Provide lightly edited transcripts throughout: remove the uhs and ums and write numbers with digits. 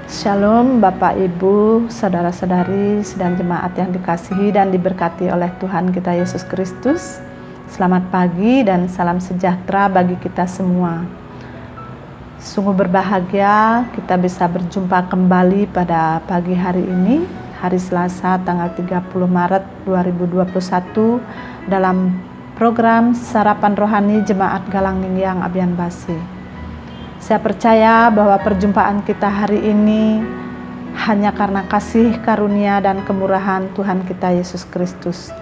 Shalom Bapak Ibu, Saudara-saudari, sedang jemaat yang dikasihi dan diberkati oleh Tuhan kita Yesus Kristus. Selamat pagi dan salam sejahtera bagi kita semua. Sungguh berbahagia kita bisa berjumpa kembali pada pagi hari ini, hari Selasa tanggal 30 Maret 2021 dalam program Sarapan Rohani Jemaat Galang Ningyang Abian Base. Saya percaya bahwa perjumpaan kita hari ini hanya karena kasih karunia dan kemurahan Tuhan kita Yesus Kristus.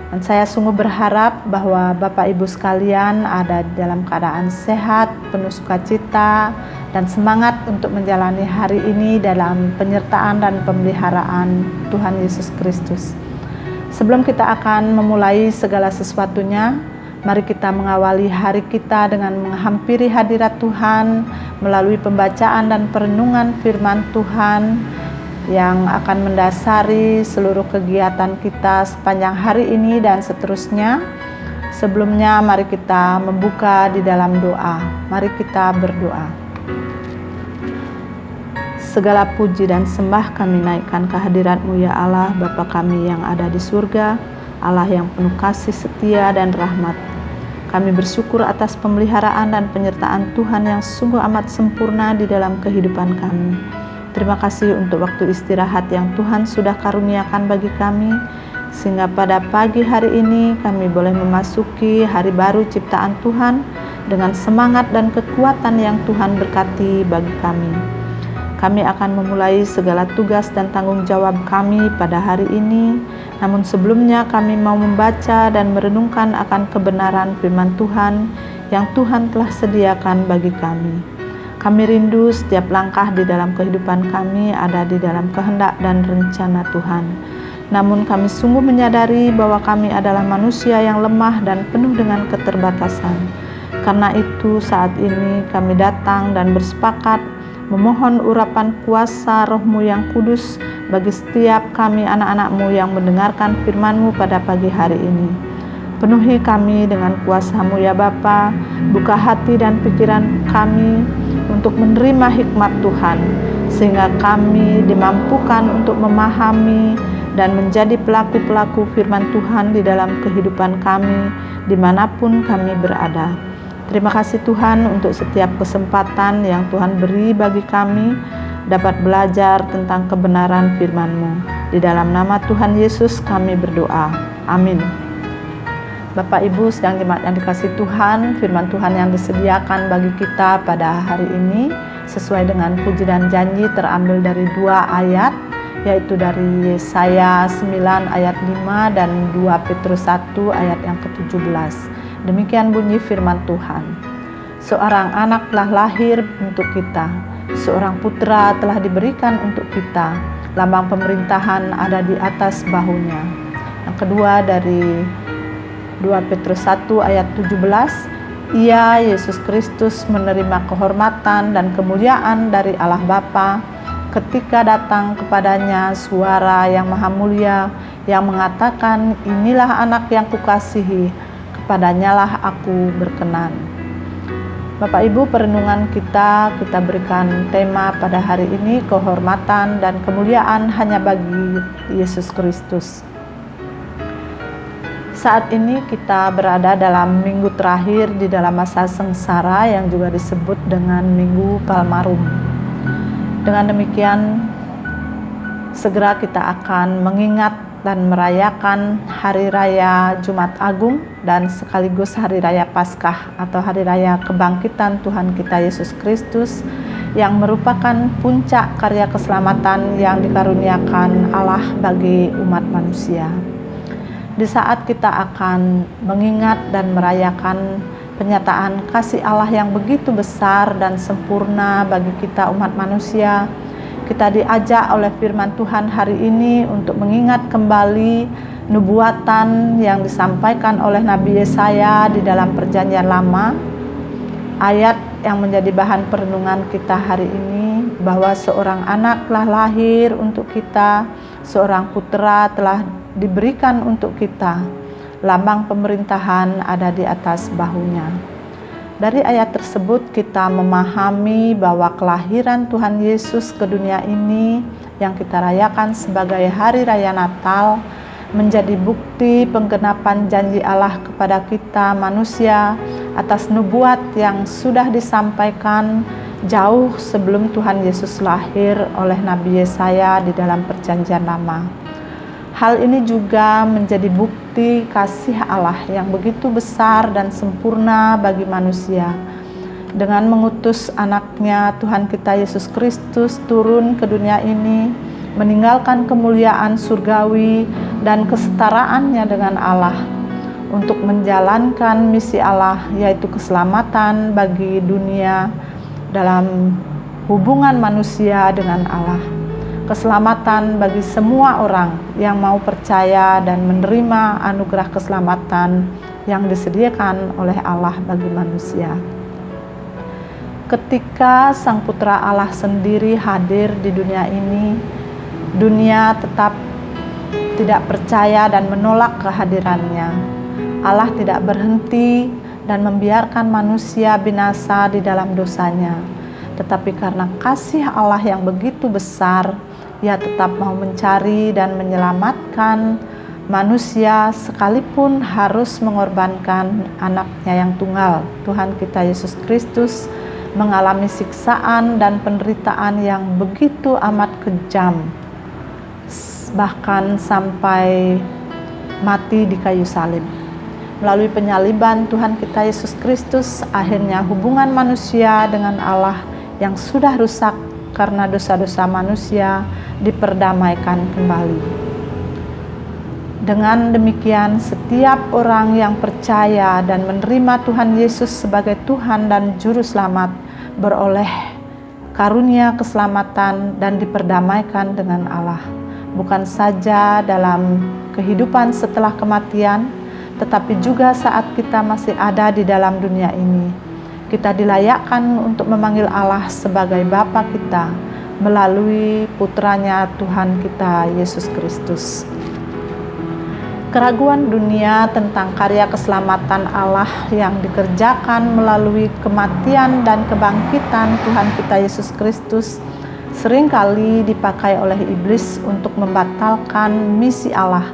Dan saya sungguh berharap bahwa Bapak Ibu sekalian ada dalam keadaan sehat, penuh sukacita, dan semangat untuk menjalani hari ini dalam penyertaan dan pemeliharaan Tuhan Yesus Kristus. Sebelum kita akan memulai segala sesuatunya, mari kita mengawali hari kita dengan menghampiri hadirat Tuhan melalui pembacaan dan perenungan firman Tuhan yang akan mendasari seluruh kegiatan kita sepanjang hari ini dan seterusnya. Sebelumnya mari kita membuka di dalam doa. Mari kita berdoa. Segala puji dan sembah kami naikkan ke hadirat-Mu ya Allah, Bapa kami yang ada di surga, Allah yang penuh kasih setia dan rahmat. Kami bersyukur atas pemeliharaan dan penyertaan Tuhan yang sungguh amat sempurna di dalam kehidupan kami. Terima kasih untuk waktu istirahat yang Tuhan sudah karuniakan bagi kami, sehingga pada pagi hari ini kami boleh memasuki hari baru ciptaan Tuhan dengan semangat dan kekuatan yang Tuhan berkati bagi kami. Kami akan memulai segala tugas dan tanggung jawab kami pada hari ini. Namun sebelumnya kami mau membaca dan merenungkan akan kebenaran firman Tuhan yang Tuhan telah sediakan bagi kami. Kami rindu setiap langkah di dalam kehidupan kami ada di dalam kehendak dan rencana Tuhan. Namun kami sungguh menyadari bahwa kami adalah manusia yang lemah dan penuh dengan keterbatasan. Karena itu saat ini kami datang dan bersepakat memohon urapan kuasa Roh-Mu yang kudus bagi setiap kami anak-anak-Mu yang mendengarkan firman-Mu pada pagi hari ini. Penuhi kami dengan kuasa-Mu ya Bapa, buka hati dan pikiran kami untuk menerima hikmat Tuhan, sehingga kami dimampukan untuk memahami dan menjadi pelaku-pelaku firman Tuhan di dalam kehidupan kami dimanapun kami berada. Terima kasih Tuhan untuk setiap kesempatan yang Tuhan beri bagi kami dapat belajar tentang kebenaran firman-Mu. Di dalam nama Tuhan Yesus kami berdoa. Amin. Bapak Ibu sedang jemaat yang dikasih Tuhan, firman Tuhan yang disediakan bagi kita pada hari ini sesuai dengan puji dan janji terambil dari 2 ayat, yaitu dari Yesaya 9 ayat 5 dan 2 Petrus 1 ayat yang ke-17. Demikian bunyi firman Tuhan. Seorang anak telah lahir untuk kita, seorang putra telah diberikan untuk kita, lambang pemerintahan ada di atas bahunya. Yang kedua dari 2 Petrus 1 ayat 17, Ia Yesus Kristus menerima kehormatan dan kemuliaan dari Allah Bapa ketika datang kepadanya suara yang maha mulia yang mengatakan, inilah anak yang kukasihi, kepadanya lah aku berkenan. Bapak Ibu, perenungan kita berikan tema pada hari ini, kehormatan dan kemuliaan hanya bagi Yesus Kristus. Saat ini kita berada dalam minggu terakhir di dalam masa sengsara yang juga disebut dengan Minggu Palmarum. Dengan demikian, segera kita akan mengingat dan merayakan Hari Raya Jumat Agung dan sekaligus Hari Raya Paskah atau Hari Raya Kebangkitan Tuhan kita Yesus Kristus yang merupakan puncak karya keselamatan yang dikaruniakan Allah bagi umat manusia. Di saat kita akan mengingat dan merayakan penyataan kasih Allah yang begitu besar dan sempurna bagi kita umat manusia, kita diajak oleh firman Tuhan hari ini untuk mengingat kembali nubuatan yang disampaikan oleh Nabi Yesaya di dalam Perjanjian Lama. Ayat yang menjadi bahan perenungan kita hari ini, bahwa seorang anak telah lahir untuk kita, seorang putra telah diberikan untuk kita, lambang pemerintahan ada di atas bahunya. Dari ayat tersebut kita memahami bahwa kelahiran Tuhan Yesus ke dunia ini yang kita rayakan sebagai Hari Raya Natal menjadi bukti penggenapan janji Allah kepada kita manusia atas nubuat yang sudah disampaikan jauh sebelum Tuhan Yesus lahir oleh Nabi Yesaya di dalam Perjanjian Lama. Hal ini juga menjadi bukti kasih Allah yang begitu besar dan sempurna bagi manusia. Dengan mengutus anaknya Tuhan kita Yesus Kristus turun ke dunia ini, meninggalkan kemuliaan surgawi dan kesetaraannya dengan Allah untuk menjalankan misi Allah, yaitu keselamatan bagi dunia dalam hubungan manusia dengan Allah. Keselamatan bagi semua orang yang mau percaya dan menerima anugerah keselamatan yang disediakan oleh Allah bagi manusia. Ketika Sang Putra Allah sendiri hadir di dunia ini, dunia tetap tidak percaya dan menolak kehadirannya. Allah tidak berhenti dan membiarkan manusia binasa di dalam dosanya. Tetapi karena kasih Allah yang begitu besar, Ia tetap mau mencari dan menyelamatkan manusia sekalipun harus mengorbankan anaknya yang tunggal, Tuhan kita Yesus Kristus, mengalami siksaan dan penderitaan yang begitu amat kejam, bahkan sampai mati di kayu salib. Melalui penyaliban Tuhan kita Yesus Kristus, akhirnya hubungan manusia dengan Allah yang sudah rusak karena dosa-dosa manusia diperdamaikan kembali. Dengan demikian, setiap orang yang percaya dan menerima Tuhan Yesus sebagai Tuhan dan Juru Selamat beroleh karunia keselamatan dan diperdamaikan dengan Allah. Bukan saja dalam kehidupan setelah kematian, tetapi juga saat kita masih ada di dalam dunia ini. Kita dilayakkan untuk memanggil Allah sebagai Bapa kita melalui putranya Tuhan kita Yesus Kristus. Keraguan dunia tentang karya keselamatan Allah yang dikerjakan melalui kematian dan kebangkitan Tuhan kita Yesus Kristus seringkali dipakai oleh iblis untuk membatalkan misi Allah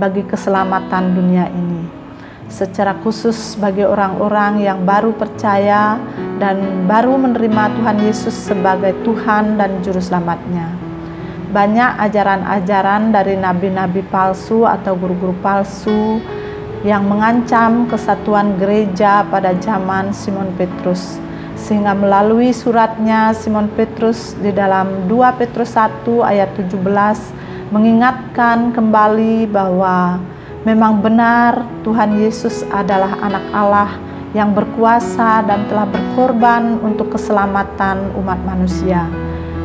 bagi keselamatan dunia ini. Secara khusus bagi orang-orang yang baru percaya dan baru menerima Tuhan Yesus sebagai Tuhan dan Juru Selamatnya. Banyak ajaran-ajaran dari nabi-nabi palsu atau guru-guru palsu yang mengancam kesatuan gereja pada zaman Simon Petrus, sehingga melalui suratnya Simon Petrus di dalam 2 Petrus 1 ayat 17 mengingatkan kembali bahwa memang benar Tuhan Yesus adalah anak Allah yang berkuasa dan telah berkorban untuk keselamatan umat manusia.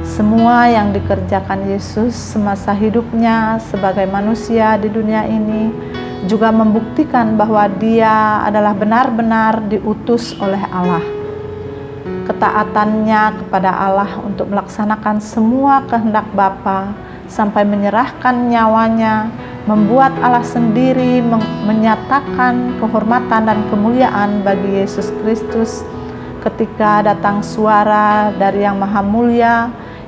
Semua yang dikerjakan Yesus semasa hidupnya sebagai manusia di dunia ini juga membuktikan bahwa Dia adalah benar-benar diutus oleh Allah. Ketaatannya kepada Allah untuk melaksanakan semua kehendak Bapa sampai menyerahkan nyawanya membuat Allah sendiri menyatakan kehormatan dan kemuliaan bagi Yesus Kristus ketika datang suara dari Yang Maha Mulia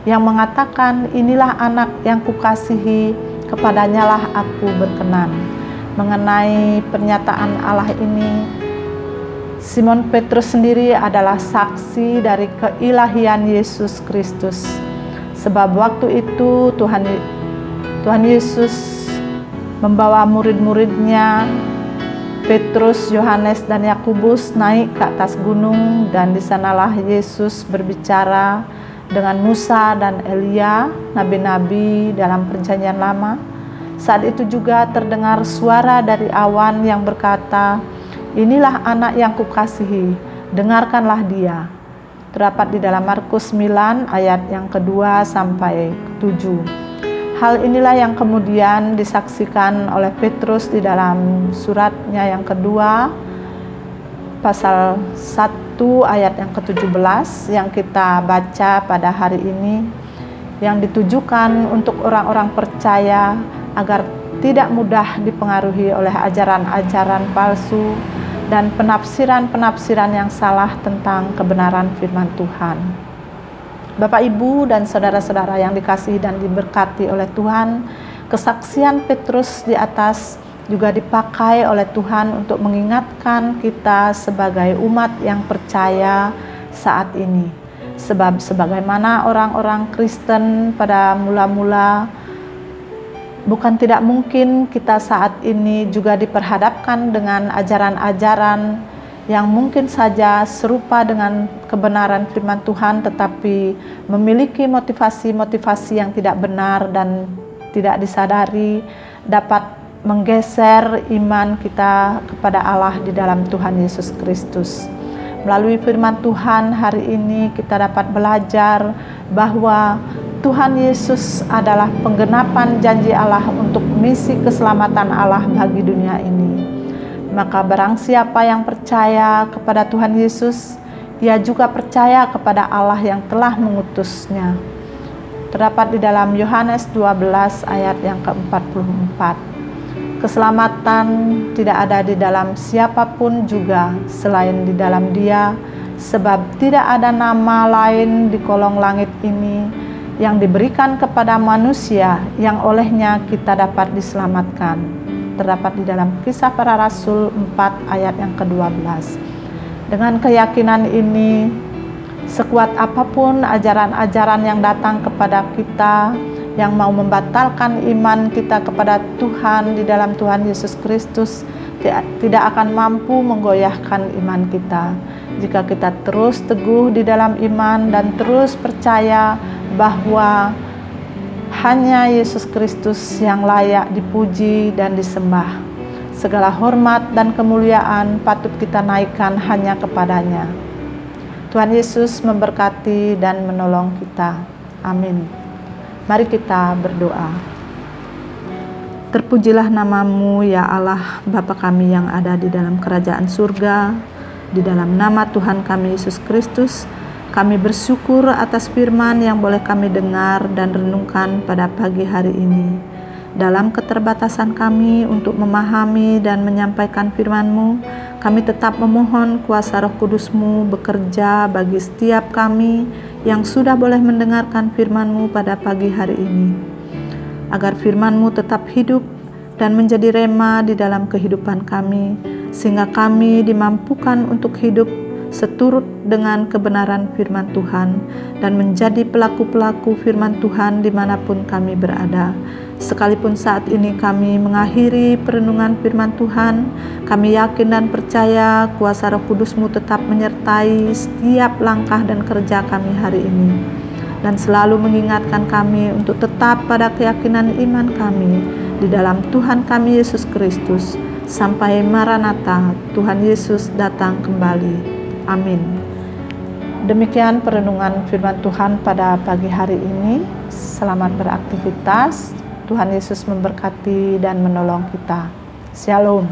yang mengatakan, "Inilah anak yang kukasihi, kepadanya lah aku berkenan." Mengenai pernyataan Allah ini, Simon Petrus sendiri adalah saksi dari keilahian Yesus Kristus. Sebab waktu itu Tuhan Yesus membawa murid-muridnya Petrus, Yohanes, dan Yakobus naik ke atas gunung, dan di sanalah Yesus berbicara dengan Musa dan Elia, nabi-nabi dalam Perjanjian Lama. Saat itu juga terdengar suara dari awan yang berkata, "Inilah anak yang kukasihi, dengarkanlah dia." Terdapat di dalam Markus 9 ayat yang kedua sampai 7. Hal inilah yang kemudian disaksikan oleh Petrus di dalam suratnya yang kedua, pasal 1 ayat yang ke-17 yang kita baca pada hari ini, yang ditujukan untuk orang-orang percaya agar tidak mudah dipengaruhi oleh ajaran-ajaran palsu dan penafsiran-penafsiran yang salah tentang kebenaran firman Tuhan. Bapak, Ibu, dan saudara-saudara yang dikasihi dan diberkati oleh Tuhan, kesaksian Petrus di atas juga dipakai oleh Tuhan untuk mengingatkan kita sebagai umat yang percaya saat ini. Sebab sebagaimana orang-orang Kristen pada mula-mula, bukan tidak mungkin kita saat ini juga diperhadapkan dengan ajaran-ajaran yang mungkin saja serupa dengan kebenaran firman Tuhan, tetapi memiliki motivasi-motivasi yang tidak benar dan tidak disadari dapat menggeser iman kita kepada Allah di dalam Tuhan Yesus Kristus. Melalui firman Tuhan hari ini kita dapat belajar bahwa Tuhan Yesus adalah penggenapan janji Allah untuk misi keselamatan Allah bagi dunia ini. Maka barang siapa yang percaya kepada Tuhan Yesus, ia juga percaya kepada Allah yang telah mengutusnya. Terdapat di dalam Yohanes 12 ayat yang ke-44. Keselamatan tidak ada di dalam siapapun juga selain di dalam Dia, sebab tidak ada nama lain di kolong langit ini yang diberikan kepada manusia yang olehnya kita dapat diselamatkan. Terdapat di dalam Kisah Para Rasul 4 ayat yang ke-12. Dengan keyakinan ini, sekuat apapun ajaran-ajaran yang datang kepada kita, yang mau membatalkan iman kita kepada Tuhan di dalam Tuhan Yesus Kristus, tidak akan mampu menggoyahkan iman kita. Jika kita terus teguh di dalam iman dan terus percaya bahwa hanya Yesus Kristus yang layak dipuji dan disembah. Segala hormat dan kemuliaan patut kita naikkan hanya kepadanya. Tuhan Yesus memberkati dan menolong kita. Amin. Mari kita berdoa. Terpujilah nama-Mu ya Allah, Bapa kami yang ada di dalam kerajaan surga. Di dalam nama Tuhan kami Yesus Kristus, kami bersyukur atas firman yang boleh kami dengar dan renungkan pada pagi hari ini. Dalam keterbatasan kami untuk memahami dan menyampaikan firman-Mu, kami tetap memohon kuasa Roh Kudus-Mu bekerja bagi setiap kami yang sudah boleh mendengarkan firman-Mu pada pagi hari ini, agar firman-Mu tetap hidup dan menjadi rema di dalam kehidupan kami, sehingga kami dimampukan untuk hidup seturut dengan kebenaran firman Tuhan dan menjadi pelaku-pelaku firman Tuhan dimanapun kami berada. Sekalipun saat ini kami mengakhiri perenungan firman Tuhan, kami yakin dan percaya kuasa Roh Kudus-Mu tetap menyertai setiap langkah dan kerja kami hari ini, dan selalu mengingatkan kami untuk tetap pada keyakinan iman kami di dalam Tuhan kami Yesus Kristus, sampai Maranatha, Tuhan Yesus datang kembali. Amin. Demikian perenungan firman Tuhan pada pagi hari ini. Selamat beraktivitas. Tuhan Yesus memberkati dan menolong kita. Shalom.